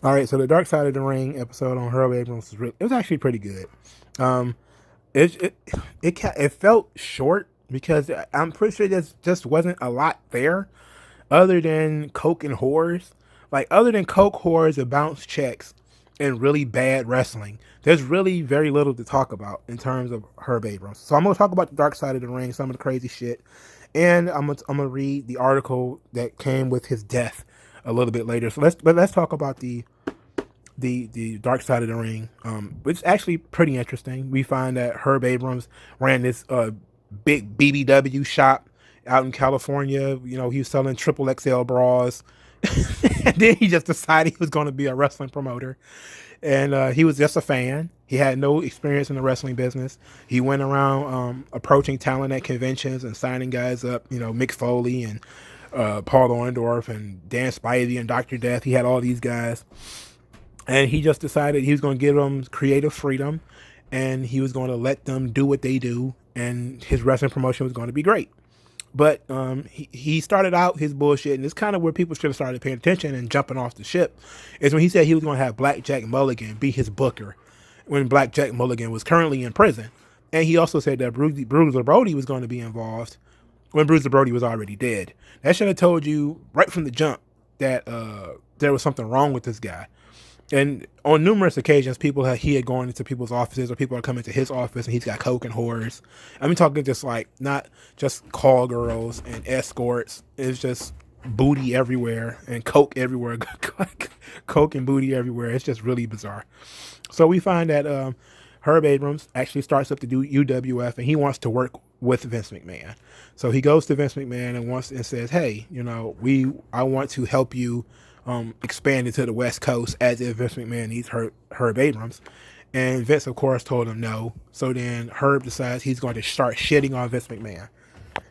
All right, so the Dark Side of the Ring episode on Herb Abrams it was actually pretty good. Um, it felt short because I'm pretty sure there just wasn't a lot there other than coke and whores. Like other than coke, whores, and bounce checks and really bad wrestling, there's really very little to talk about in terms of Herb Abrams. So I'm gonna talk about the Dark Side of the Ring, some of the crazy shit, and I'm gonna read the article that came with his death a little bit later. So let's talk about the Dark Side of the Ring, which is actually pretty interesting. We find that Herb Abrams ran this big BBW shop out in California. You know, he was selling triple XL bras. And then he just decided he was going to be a wrestling promoter. And he was just a fan. He had no experience in the wrestling business. He went around approaching talent at conventions and signing guys up, you know, Mick Foley and Paul Orndorff and Dan Spivey and Dr. Death. He had all these guys. And he just decided he was going to give them creative freedom and he was going to let them do what they do. And his wrestling promotion was going to be great. But he started out his bullshit, and it's kind of where people should have started paying attention and jumping off the ship, is when he said he was going to have Black Jack Mulligan be his booker when Black Jack Mulligan was currently in prison. And he also said that Bruiser Brody was going to be involved when Bruiser Brody was already dead. That should have told you right from the jump that there was something wrong with this guy. And on numerous occasions, he had gone into people's offices, or people are coming to his office, and he's got coke and whores. I mean, talking just like not just call girls and escorts. It's just booty everywhere and coke everywhere, coke and booty everywhere. It's just really bizarre. So we find that Herb Abrams actually starts up to do UWF, and he wants to work with Vince McMahon. So he goes to Vince McMahon and says, "Hey, you know, I want to help you." Expanded to the West Coast, as if Vince McMahon needs Herb Abrams. And Vince, of course, told him no. So then Herb decides he's going to start shitting on Vince McMahon.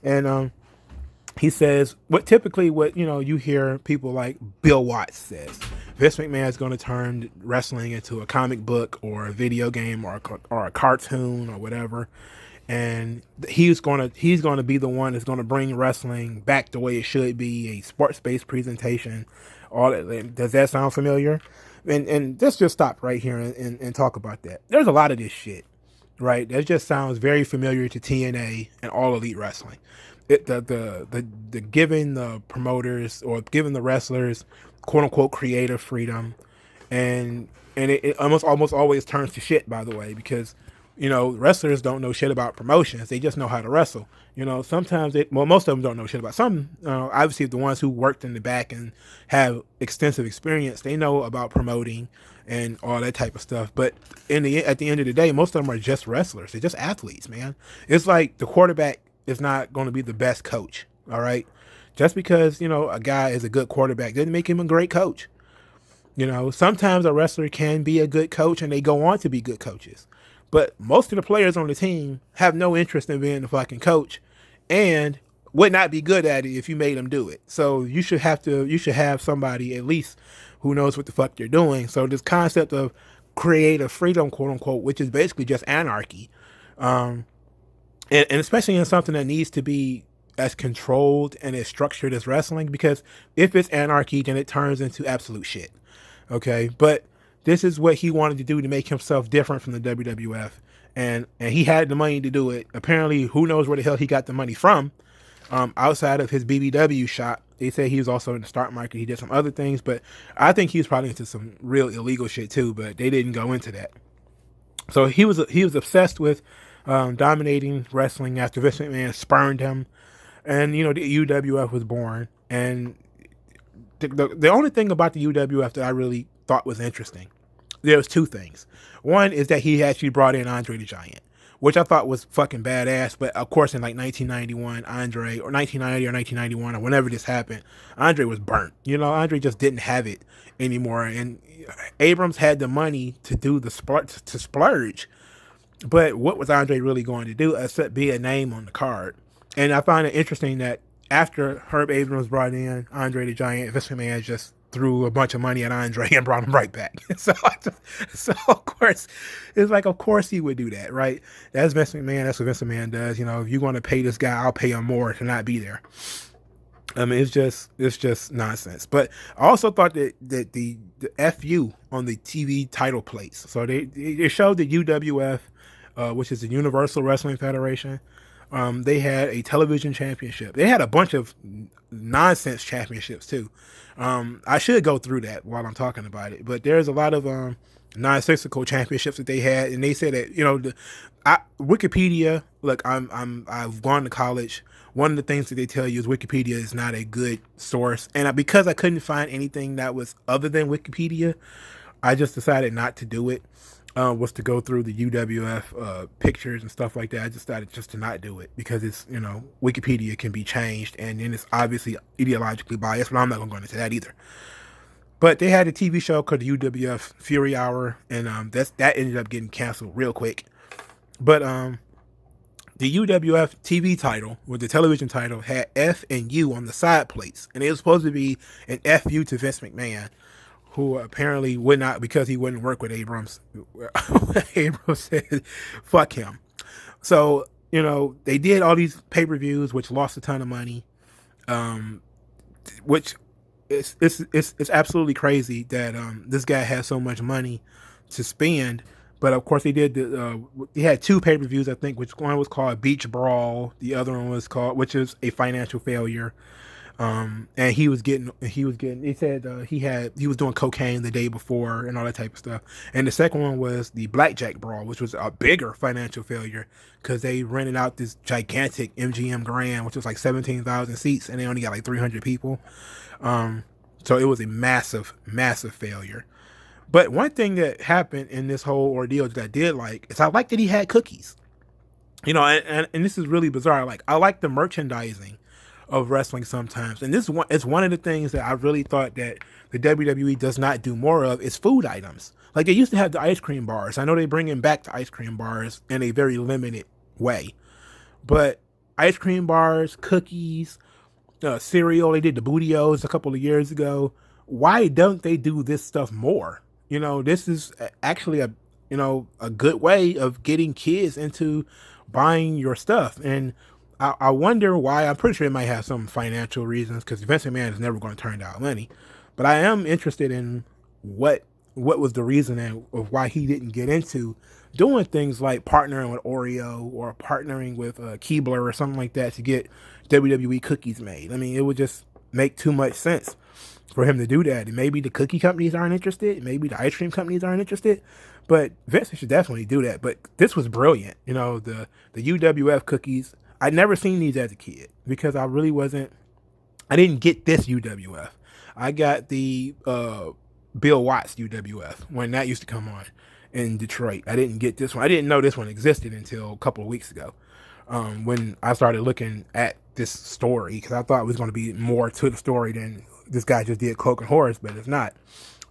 And he says what you hear people like Bill Watts says. Vince McMahon is going to turn wrestling into a comic book or a video game or a cartoon or whatever. And he's gonna be the one that's gonna bring wrestling back the way it should be, a sports based presentation. All that. Does that sound familiar? And let's just stop right here and talk about that. There's a lot of this shit, right? That just sounds very familiar to TNA and All Elite Wrestling. The giving the promoters or giving the wrestlers quote unquote creative freedom, and it almost always turns to shit, by the way, because wrestlers don't know shit about promotions. They just know how to wrestle. Sometimes most of them don't know shit about some. Obviously, the ones who worked in the back and have extensive experience, they know about promoting and all that type of stuff. But at the end of the day, most of them are just wrestlers. They're just athletes, man. It's like the quarterback is not going to be the best coach. All right, just because a guy is a good quarterback doesn't make him a great coach. Sometimes a wrestler can be a good coach and they go on to be good coaches. But most of the players on the team have no interest in being the fucking coach and would not be good at it if you made them do it. So you should have somebody at least who knows what the fuck they're doing. So this concept of creative freedom, quote unquote, which is basically just anarchy, and especially in something that needs to be as controlled and as structured as wrestling, because if it's anarchy, then it turns into absolute shit. Okay, but this is what he wanted to do to make himself different from the WWF, and he had the money to do it. Apparently, who knows where the hell he got the money from? Outside of his BBW shop, they say he was also in the stock market. He did some other things, but I think he was probably into some real illegal shit too. But they didn't go into that. So he was obsessed with dominating wrestling after Vince McMahon spurned him, and the UWF was born. And the only thing about the UWF that I really thought was interesting, there was two things. One is that he actually brought in Andre the Giant, which I thought was fucking badass. But of course, in like 1991, or 1990 or 1991 or whenever this happened, Andre was burnt. Andre just didn't have it anymore, and Abrams had the money to do to splurge. But what was Andre really going to do except be a name on the card? And I find it interesting that after Herb Abrams brought in Andre the Giant, Vince McMahon just threw a bunch of money at Andre and brought him right back. So of course, it's like, of course he would do that, right? That's Vince McMahon. That's what Vince McMahon does. If you want to pay this guy, I'll pay him more to not be there. I mean, it's just nonsense. But I also thought that the FU on the TV title plates. So they showed the UWF, which is the Universal Wrestling Federation. They had a television championship. They had a bunch of nonsense championships too. I should go through that while I'm talking about it. But there's a lot of nonsensical championships that they had, and they said that Wikipedia. Look, I've gone to college. One of the things that they tell you is Wikipedia is not a good source, and because I couldn't find anything that was other than Wikipedia, I just decided not to do it. Was to go through the UWF pictures and stuff like that. I just decided just to not do it because it's Wikipedia can be changed, and then it's obviously ideologically biased. But I'm not going to go into that either. But they had a TV show called the UWF Fury Hour, and that ended up getting canceled real quick. But the UWF TV title, with the television title, had F and U on the side plates, and it was supposed to be an FU to Vince McMahon, who apparently would not, because he wouldn't work with Abrams. Abrams said, "Fuck him." So they did all these pay-per-views, which lost a ton of money, which it's absolutely crazy that this guy has so much money to spend. But of course, he had two pay-per-views, I think, which one was called Beach Brawl, the other one was called, which is a financial failure. And he said he was doing cocaine the day before and all that type of stuff. And the second one was the Blackjack Brawl, which was a bigger financial failure because they rented out this gigantic MGM Grand, which was like 17,000 seats, and they only got like 300 people. So it was a massive, massive failure. But one thing that happened in this whole ordeal that I did like is I liked that he had cookies. And this is really bizarre. I like the merchandising of wrestling sometimes. And it's one of the things that I really thought that the WWE does not do more of is food items. Like they used to have the ice cream bars. I know they're bringing back the ice cream bars in a very limited way. But ice cream bars, cookies, cereal, they did the Bootios a couple of years ago. Why don't they do this stuff more? This is actually a good way of getting kids into buying your stuff. And I wonder why. I'm pretty sure it might have some financial reasons because Vince McMahon is never going to turn down money. But I am interested in what was the reason of why he didn't get into doing things like partnering with Oreo or partnering with Keebler or something like that to get WWE cookies made. I mean, it would just make too much sense for him to do that. And maybe the cookie companies aren't interested. Maybe the ice cream companies aren't interested. But Vince should definitely do that. But this was brilliant. The UWF cookies. I'd never seen these as a kid because I didn't get this UWF. I got the Bill Watts UWF when that used to come on in Detroit. I didn't get this one. I didn't know this one existed until a couple of weeks ago when I started looking at this story because I thought it was going to be more to the story than this guy just did coke and horse, but it's not.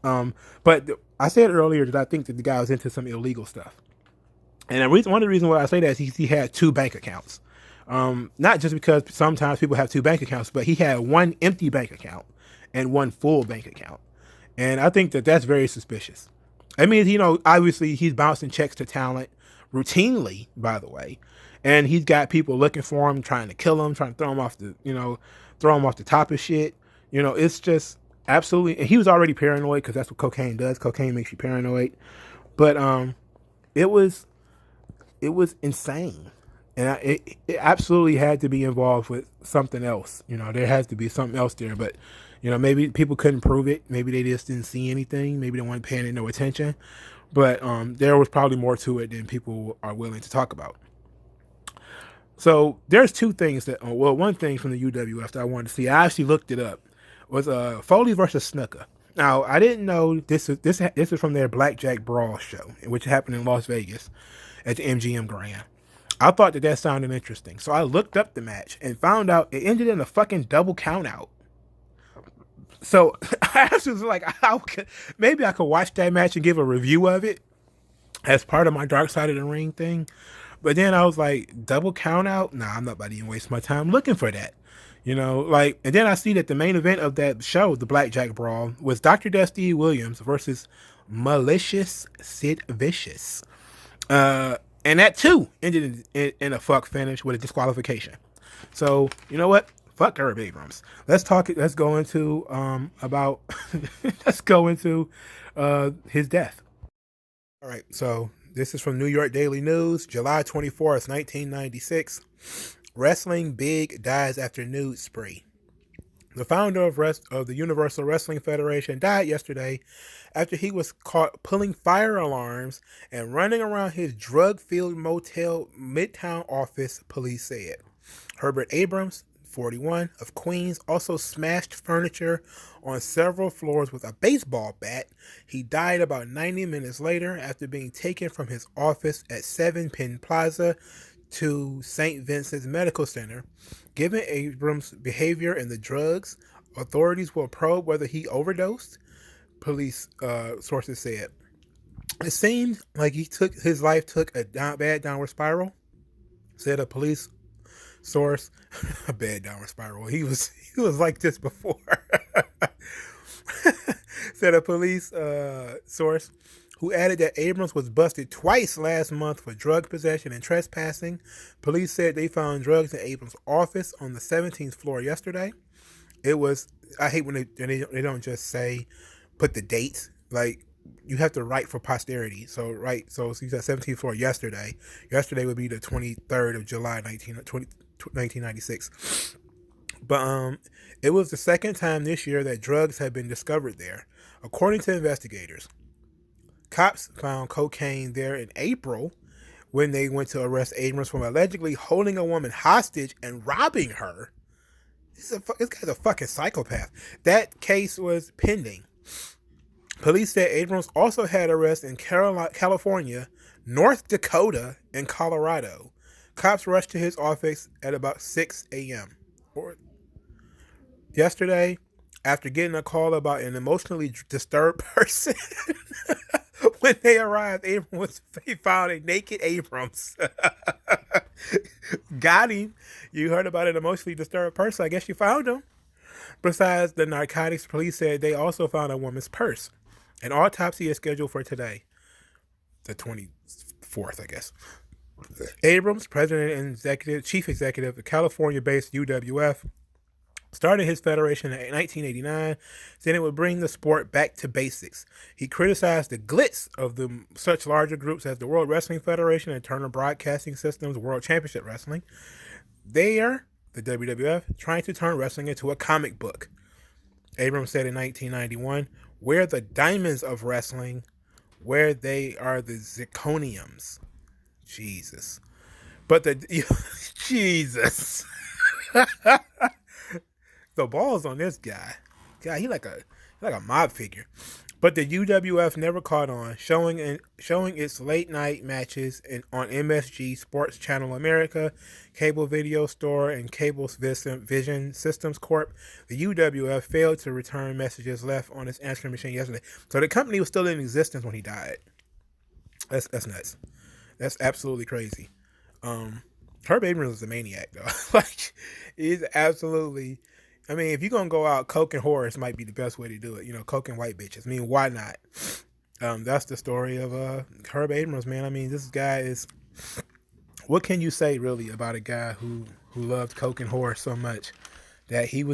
But I said earlier that I think that the guy was into some illegal stuff. And one of the reasons why I say that is he had two bank accounts. Not just because sometimes people have two bank accounts, but he had one empty bank account and one full bank account. And I think that that's very suspicious. I mean, obviously he's bouncing checks to talent routinely, by the way. And he's got people looking for him, trying to kill him, trying to throw him off the top of shit. It's just absolutely, and he was already paranoid because that's what cocaine does. Cocaine makes you paranoid. But it was insane. And it absolutely had to be involved with something else. There has to be something else there. But, maybe people couldn't prove it. Maybe they just didn't see anything. Maybe they weren't paying it no attention. But there was probably more to it than people are willing to talk about. So there's two things one thing from the UWF that I wanted to see. I actually looked it up. Was Foley versus Snuka. Now, I didn't know this is from their Blackjack Brawl show, which happened in Las Vegas at the MGM Grand. I thought that sounded interesting. So I looked up the match and found out it ended in a fucking double count out. So I was like, maybe I could watch that match and give a review of it as part of my Dark Side of the Ring thing. But then I was like, double count out? Nah, I'm not about to even waste my time looking for that. And then I see that the main event of that show, the Blackjack Brawl, was Dr. Dusty Williams versus Malicious Sid Vicious. And that too ended in a fuck finish with a disqualification. So, you know what? Fuck Herb Abrams. Let's talk. Let's go into about. Let's go into his death. All right. So this is from New York Daily News, July 24th, 1996. Wrestling big dies after nude spree. The founder of the Universal Wrestling Federation died yesterday after he was caught pulling fire alarms and running around his drug-filled motel Midtown office, police said. Herbert Abrams, 41, of Queens, also smashed furniture on several floors with a baseball bat. He died about 90 minutes later after being taken from his office at 7 Penn Plaza to St. Vincent's Medical Center. Given Abrams' behavior and the drugs, authorities will probe whether he overdosed, police sources said. It seemed like his life took a bad downward spiral, said a police source. A bad downward spiral. He was like this before. Said a police source who added that Abrams was busted twice last month for drug possession and trespassing. Police said they found drugs in Abrams' office on the 17th floor yesterday. It was, I hate when they don't just say, put the dates. Like, you have to write for posterity. So you said 17th floor yesterday. Yesterday would be the 23rd of July, 1996. But it was the second time this year that drugs had been discovered there. According to investigators, cops found cocaine there in April when they went to arrest Abrams from allegedly holding a woman hostage and robbing her. This guy's a fucking psychopath. That case was pending. Police said Abrams also had arrests in California, North Dakota, and Colorado. Cops rushed to his office at about 6 a.m. Yesterday, after getting a call about an emotionally disturbed person. When they arrived, they found a naked Abrams. Got him. You heard about an emotionally disturbed person. I guess you found him. Besides the narcotics, police said they also found a woman's purse. An autopsy is scheduled for today, the 24th, I guess. Abrams, president and chief executive of California-based UWF, started his federation in 1989, saying it would bring the sport back to basics. He criticized the glitz of such larger groups as the World Wrestling Federation and Turner Broadcasting System's World Championship Wrestling. They are, the WWF, trying to turn wrestling into a comic book. Abrams said in 1991, "We're the diamonds of wrestling, where they are the zirconiums." Jesus. But Jesus. The balls on this guy. God, he like a mob figure. But the UWF never caught on, showing its late night matches on MSG, Sports Channel America, Cable Video Store, and Cable's Vision Systems Corp. The UWF failed to return messages left on its answering machine yesterday. So the company was still in existence when he died. That's nuts. That's absolutely crazy. Herb Abrams is a maniac, though. Like, he's absolutely. I mean, if you're gonna go out, coke and horrors might be the best way to do it. You know, coke and white bitches. I mean, why not? That's the story of Herb Abrams, man. I mean, this guy is. What can you say really about a guy who loved coke and horrors so much that he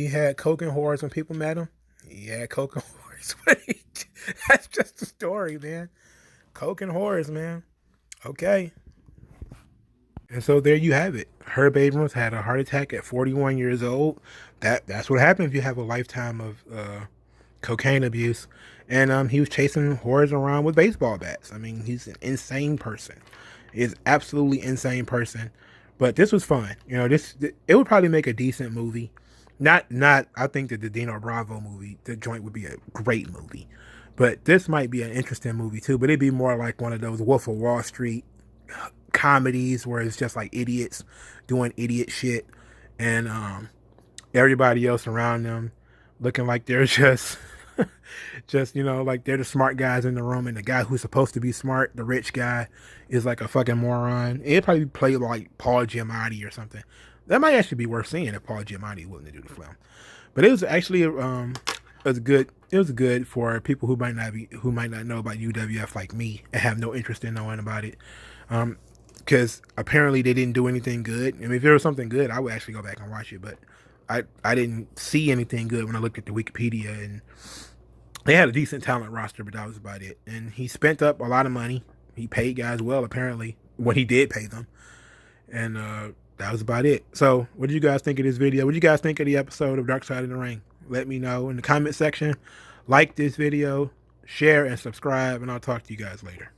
had coke and horrors when people met him? He had coke and horrors. That's just the story, man. Coke and horrors, man. Okay. And so there you have it. Herb Abrams had a heart attack at 41 years old. That's what happens if you have a lifetime of cocaine abuse. And he was chasing whores around with baseball bats. I mean, he's an insane person. He's an absolutely insane person. But this was fun. You know, it would probably make a decent movie. Not. I think that the Dino Bravo movie, The Joint, would be a great movie. But this might be an interesting movie too. But it'd be more like one of those Wolf of Wall Street comedies where it's just like idiots doing idiot shit, and everybody else around them looking like they're just like they're the smart guys in the room, and the guy who's supposed to be smart, the rich guy, is like a fucking moron. It'd probably play like Paul Giamatti or something. That might actually be worth seeing if Paul Giamatti is willing to do the film. But it was actually it was good for people who might not know about UWF like me and have no interest in knowing about it. Because apparently they didn't do anything good. I mean, if there was something good, I would actually go back and watch it. But I didn't see anything good when I looked at the Wikipedia, and they had a decent talent roster, but that was about it. And he spent up a lot of money. He paid guys well, apparently, when he did pay them. And that was about it. So what did you guys think of this video? What did you guys think of the episode of Dark Side of the Ring? Let me know in the comment section. Like this video, share, and subscribe, and I'll talk to you guys later.